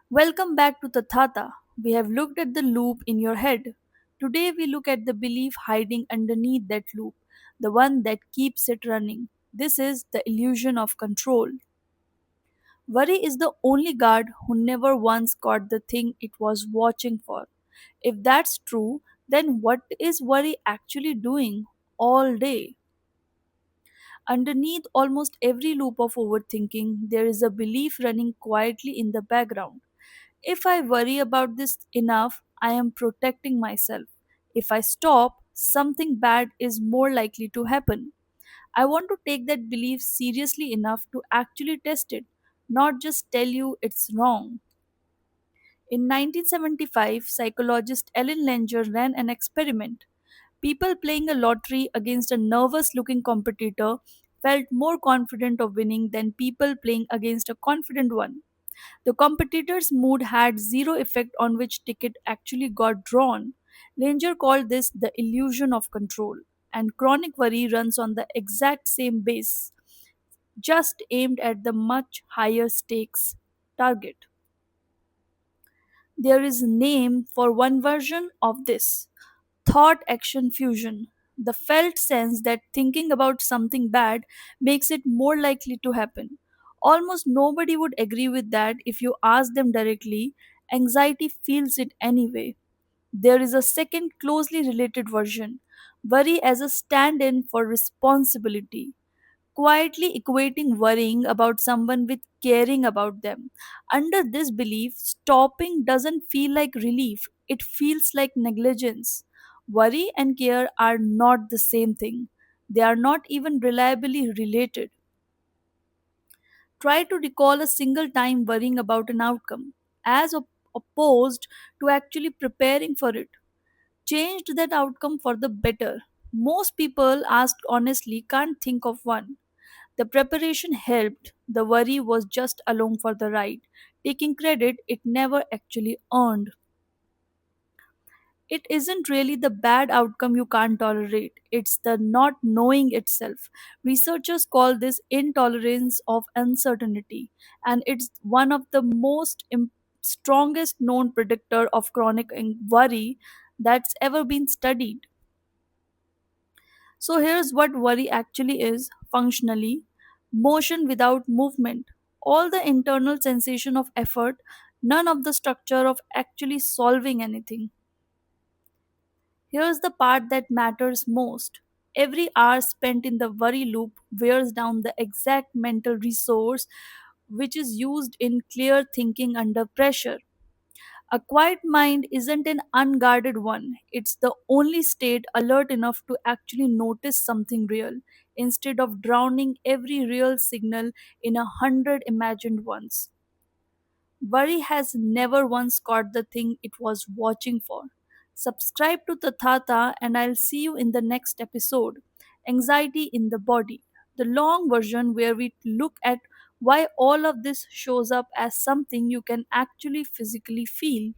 Welcome back to Tathata. We have looked at the loop in your head. Today we look at the belief hiding underneath that loop, the one that keeps it running. This is the illusion of control. Worry is the only guard who never once caught the thing it was watching for. If that's true, then what is worry actually doing all day? Underneath almost every loop of overthinking, there is a belief running quietly in the background. If I worry about this enough, I am protecting myself. If I stop, something bad is more likely to happen. I want to take that belief seriously enough to actually test it, not just tell you it's wrong. In 1975, psychologist Ellen Langer ran an experiment. People playing a lottery against a nervous looking competitor felt more confident of winning than people playing against a confident one. The competitor's mood had zero effect on which ticket actually got drawn. Langer called this the illusion of control, and chronic worry runs on the exact same base, just aimed at the much higher stakes target. There is a name for one version of this: thought action fusion. The felt sense that thinking about something bad makes it more likely to happen. Almost nobody would agree with that if you ask them directly. Anxiety feels it anyway. There is a second closely related version: worry as a stand in for responsibility, quietly equating worrying about someone with caring about them. Under this belief, stopping doesn't feel like relief, it feels like negligence. Worry and care are not the same thing, they are not even reliably related. Try to recall a single time worrying about an outcome, as opposed to actually preparing for it. Changed that outcome for the better. Most people asked honestly can't think of one. The preparation helped, the worry was just along for the ride, taking credit it never actually earned. It isn't really the bad outcome you can't tolerate, it's the not knowing itself. Researchers call this intolerance of uncertainty, and it's one of the strongest known predictor of chronic worry that's ever been studied. So here's what worry actually is functionally: motion without movement, all the internal sensation of effort, none of the structure of actually solving anything. Here's the part that matters most. Every hour spent in the worry loop wears down the exact mental resource which is used in clear thinking under pressure. A quiet mind isn't an unguarded one, it's the only state alert enough to actually notice something real, instead of drowning every real signal in 100 imagined ones. Worry has never once caught the thing it was watching for. Subscribe to Tathata, and I'll see you in the next episode: Anxiety in the Body, the long version where we look at why all of this shows up as something you can actually physically feel.